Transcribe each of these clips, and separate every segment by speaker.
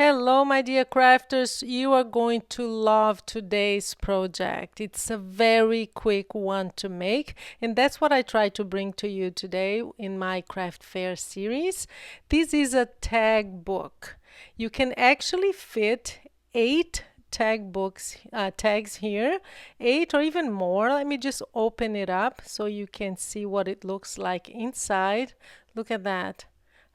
Speaker 1: Hello, my dear crafters. You are going to love today's project. It's a very quick one to make, and that's what I try to bring to you today in my craft fair series. This is a tag book. You can actually fit 8 tags here, 8 or even more. Let me just open it up so you can see what it looks like inside. Look at that.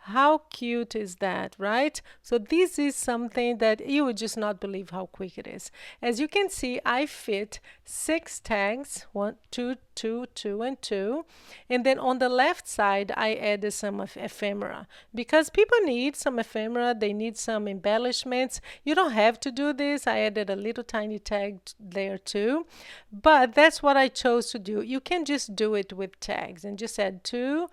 Speaker 1: How cute is that, right? So this is something that you would just not believe how quick it is. As you can see, I fit 6 tags, 1, 2, 2, 2, and 2. And then on the left side, I added some of ephemera. Because people need some ephemera, they need some embellishments. You don't have to do this. I added a little tiny tag there too. But that's what I chose to do. You can just do it with tags and just add two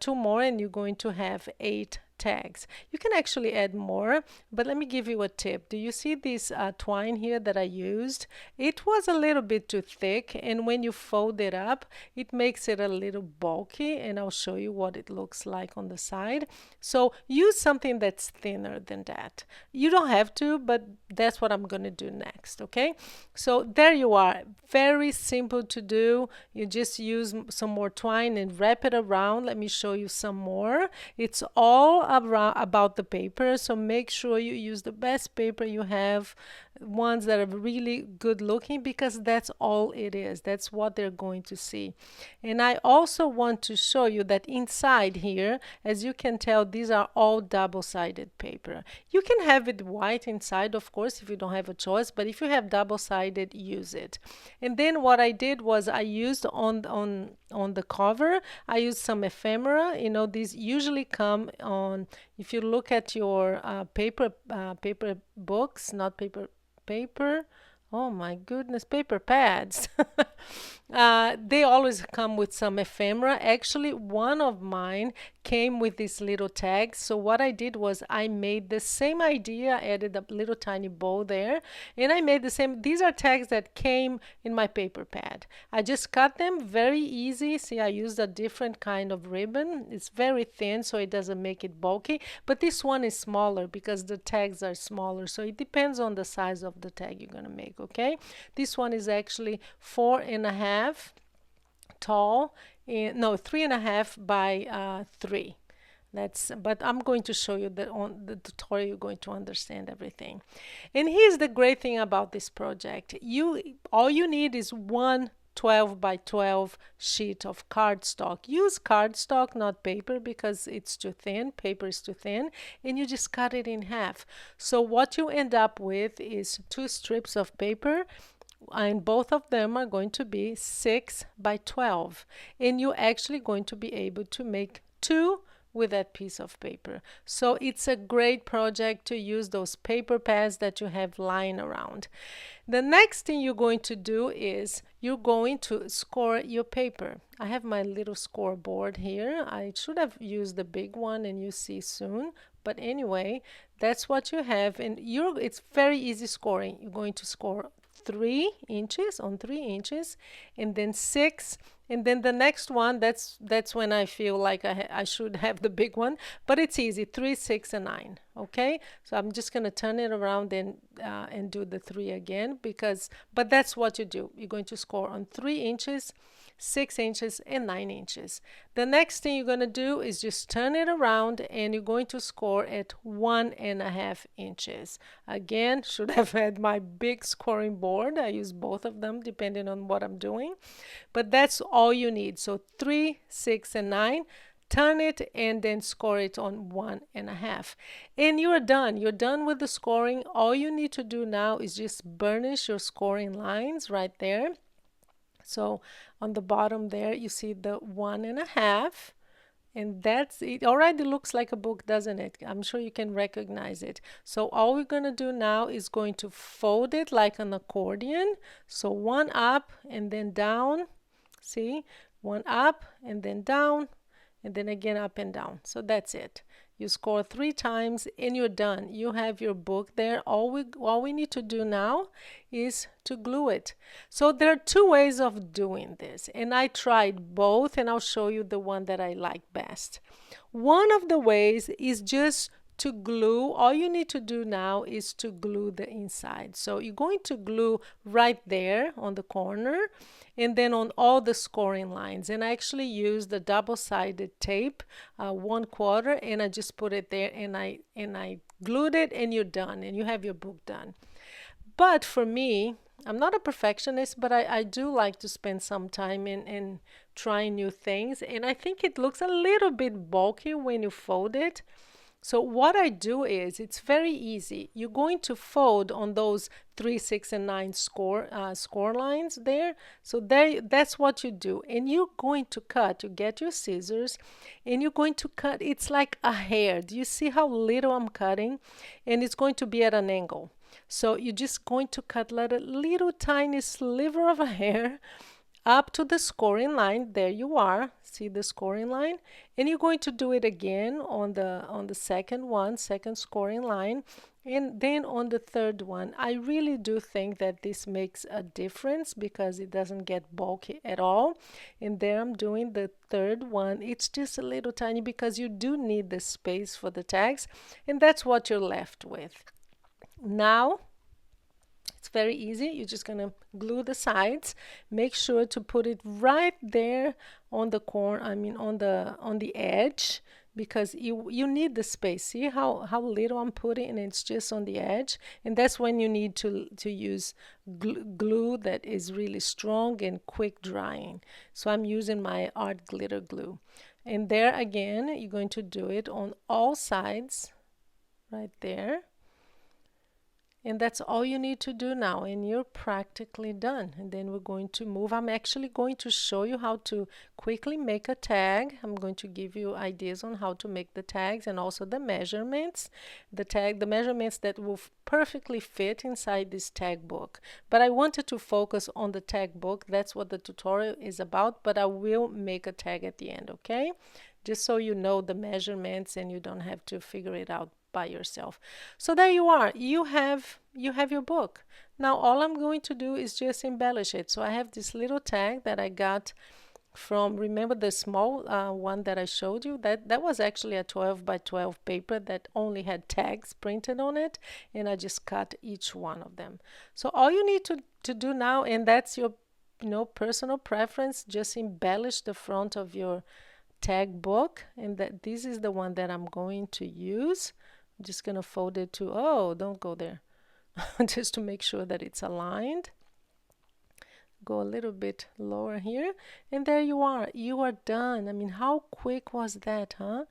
Speaker 1: more, and you're going to have 8 tags. You can actually add more, but let me give you a tip. Do you see this twine here that I used? It was a little bit too thick, and when you fold it up, it makes it a little bulky, and I'll show you what it looks like on the side. So use something that's thinner than that. You don't have to, but that's what I'm going to do next, okay? So there you are. Very simple to do. You just use some more twine and wrap it around. Let me show you some more. It's all about the paper, so make sure you use the best paper you have, ones that are really good looking, because that's all it is. That's what they're going to see. And I also want to show you that inside here, as you can tell, these are all double-sided paper. You can have it white inside, of course, if you don't have a choice, but if you have double-sided, use it. And then what I did was I used on the cover, I used some ephemera. You know, these usually come on, if you look at your paper books, not paper, oh my goodness, paper pads. They always come with some ephemera. Actually, one of mine came with these little tags. So what I did was I made the same idea, added a little tiny bow there, and I made the same. These are tags that came in my paper pad. I just cut them very easy. See, I used a different kind of ribbon. It's very thin, so it doesn't make it bulky. But this one is smaller because the tags are smaller. So it depends on the size of the tag you're going to make, okay? This one is actually 4.5 tall, no, 3.5 by 3. But I'm going to show you that on the tutorial you're going to understand everything. And here's the great thing about this project. All you need is one 12 by 12 sheet of cardstock. Use cardstock, not paper, because it's too thin. Paper is too thin, and you just cut it in half. So what you end up with is 2 strips of paper, and both of them are going to be 6 by 12, and you're actually going to be able to make 2 with that piece of paper. So it's a great project to use those paper pads that you have lying around. The next thing you're going to do is you're going to score your paper. I have my little scoreboard here. I should have used the big one, and you see soon. But anyway, that's what you have, and it's very easy scoring. You're going to score 3 inches on 3 inches, and then 6, and then the next one, that's when I feel like I should have the big one, but it's easy, 3, 6, and 9. Okay, so I'm just going to turn it around and do the 3 again, but that's what you do. You're going to score on 3 inches, 6 inches, and 9 inches. The next thing you're going to do is just turn it around, and you're going to score at 1.5 inches. Again, should have had my big scoring board. I use both of them depending on what I'm doing, but that's all you need. So 3, 6, and 9. Turn it and then score it on 1.5, and you're done. You're done with the scoring. All you need to do now is just burnish your scoring lines right there. So on the bottom there, you see the 1.5, and that's it. Already looks like a book, doesn't it? I'm sure you can recognize it. So all we're going to do now is going to fold it like an accordion. So one up and then down. See, one up and then down, and then again up and down. So that's it. You score 3 times and you're done. You have your book there. All we need to do now is to glue it. So there are 2 ways of doing this, and I tried both, and I'll show you the one that I like best. One of the ways is just to glue, all you need to do now is to glue the inside. So you're going to glue right there on the corner and then on all the scoring lines. And I actually used the double-sided tape, 1/4, and I just put it there and I glued it, and you're done, and you have your book done. But for me, I'm not a perfectionist, but I do like to spend some time in trying new things. And I think it looks a little bit bulky when you fold it. So what I do is, it's very easy. You're going to fold on those 3, 6, and 9 score lines there. So there, that's what you do. And you're going to cut. You get your scissors, and you're going to cut. It's like a hair. Do you see how little I'm cutting? And it's going to be at an angle. So you're just going to cut like a little tiny sliver of a hair up to the scoring line. There you are. See the scoring line? And you're going to do it again on the second scoring line, and then on the third one. I really do think that this makes a difference because it doesn't get bulky at all. And there I'm doing the third one. It's just a little tiny because you do need the space for the tags, and that's what you're left with. Now, it's very easy. You're just going to glue the sides. Make sure to put it right there on the corner, on the edge, because you need the space. See how little I'm putting, and it's just on the edge. And that's when you need to use glue that is really strong and quick drying. So I'm using my art glitter glue. And there again, you're going to do it on all sides right there. And that's all you need to do now, and you're practically done. And then we're going to move. I'm actually going to show you how to quickly make a tag. I'm going to give you ideas on how to make the tags and also the measurements. The measurements that will perfectly fit inside this tag book. But I wanted to focus on the tag book. That's what the tutorial is about, but I will make a tag at the end, okay? Just so you know the measurements and you don't have to figure it out by yourself. So there you are. You have your book. Now all I'm going to do is just embellish it. So I have this little tag that I got from, remember the small one that I showed you? That was actually a 12 by 12 paper that only had tags printed on it, and I just cut each one of them. So all you need to do now, and that's your personal preference, just embellish the front of your tag book, and that this is the one that I'm going to use. I'm just going to fold it to, oh, don't go there, just to make sure that it's aligned. Go a little bit lower here, and there you are. You are done. I mean, how quick was that, huh?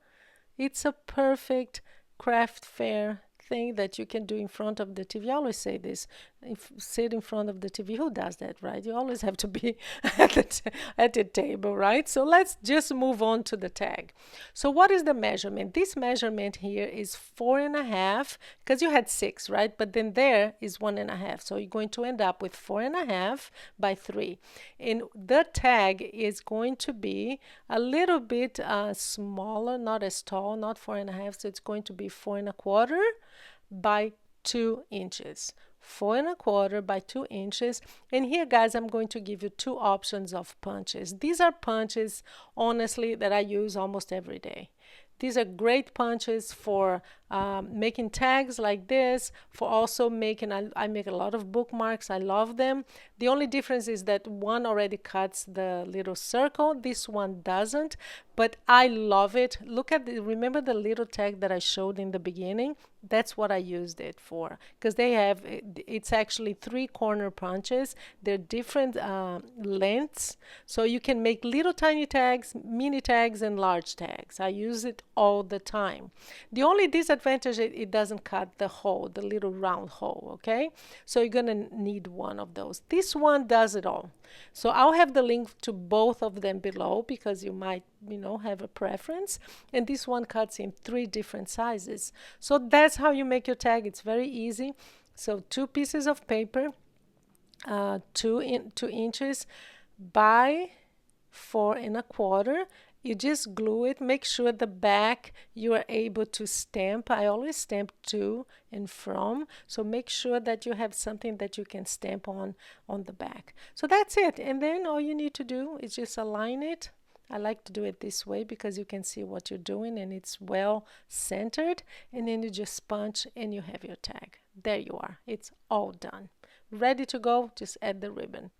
Speaker 1: It's a perfect craft fair thing that you can do in front of the TV. I always say this, if sit in front of the TV, who does that, right? You always have to be at the table, right? So let's just move on to the tag. So what is the measurement? This measurement here is 4.5, because you had 6, right? But then there is 1.5. So you're going to end up with 4.5 by 3. And the tag is going to be a little bit smaller, not as tall, not 4.5. So it's going to be 4.25 by 2 inches. 4.25 by 2 inches. And here, guys, I'm going to give you 2 options of punches. These are punches, honestly, that I use almost every day. These are great punches for making tags like this, for also making, I make a lot of bookmarks. I love them. The only difference is that one already cuts the little circle. This one doesn't, but I love it. Look at remember the little tag that I showed in the beginning? That's what I used it for, because they have, it's actually 3 corner punches. They're different lengths, so you can make little tiny tags, mini tags, and large tags. I use it all the time. The only disadvantage, it doesn't cut the hole, the little round hole, okay? So you're gonna need one of those. This one does it all. So I'll have the link to both of them below, because you might, have a preference. And this one cuts in 3 different sizes. So that's how you make your tag. It's very easy. So 2 pieces of paper, 2 inches by 4.25. You just glue it. Make sure the back you are able to stamp. I always stamp to and from. So make sure that you have something that you can stamp on the back. So that's it. And then all you need to do is just align it I like to do it this way because you can see what you're doing and it's well centered. And then you just punch and you have your tag. There you are. It's all done. Ready to go. Just add the ribbon.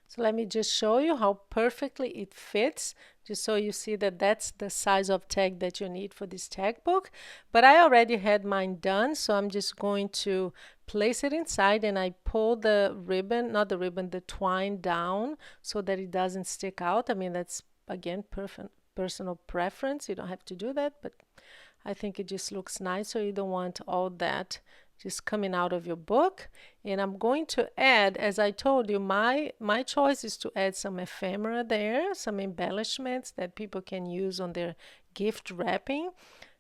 Speaker 1: So let me just show you how perfectly it fits, just so you see that that's the size of tag that you need for this tag book. But I already had mine done, so I'm just going to place it inside, and I pull the ribbon, not the ribbon, the twine down so that it doesn't stick out. I mean, that's again personal preference. You don't have to do that, but I think it just looks nice, so you don't want all that just coming out of your book. And I'm going to add, as I told you, my choice is to add some ephemera there, some embellishments that people can use on their gift wrapping.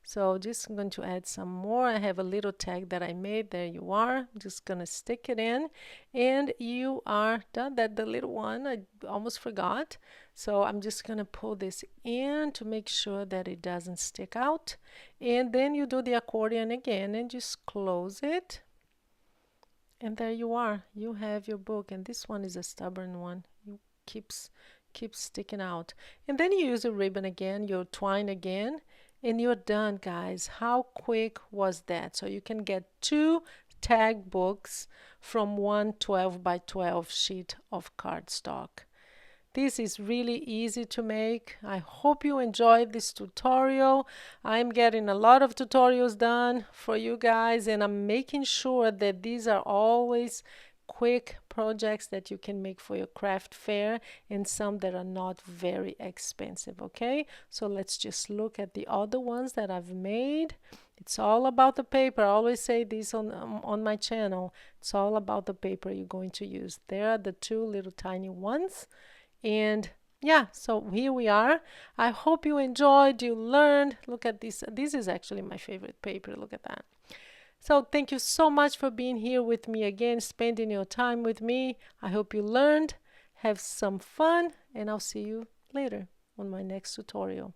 Speaker 1: So just going to add some more. I have a little tag that I made. There you are. I'm just gonna stick it in, and you are done. That the little one I almost forgot. So I'm just gonna pull this in to make sure that it doesn't stick out. And then you do the accordion again and just close it. And there you are. You have your book, and this one is a stubborn one. It keeps sticking out. And then you use a ribbon again, your twine again, and you're done, guys. How quick was that? So you can get 2 tag books from one 12 by 12 sheet of cardstock. This is really easy to make. I hope you enjoyed this tutorial. I'm getting a lot of tutorials done for you guys, and I'm making sure that these are always quick projects that you can make for your craft fair, and some that are not very expensive. Okay, so let's just look at the other ones that I've made. It's all about the paper. I always say this on my channel. It's all about the paper you're going to use. There are the 2 little tiny ones. And yeah, so here we are. I hope you enjoyed, you learned. Look at this. This is actually my favorite paper. Look at that. So thank you so much for being here with me again, spending your time with me. I hope you learned, have some fun, and I'll see you later on my next tutorial.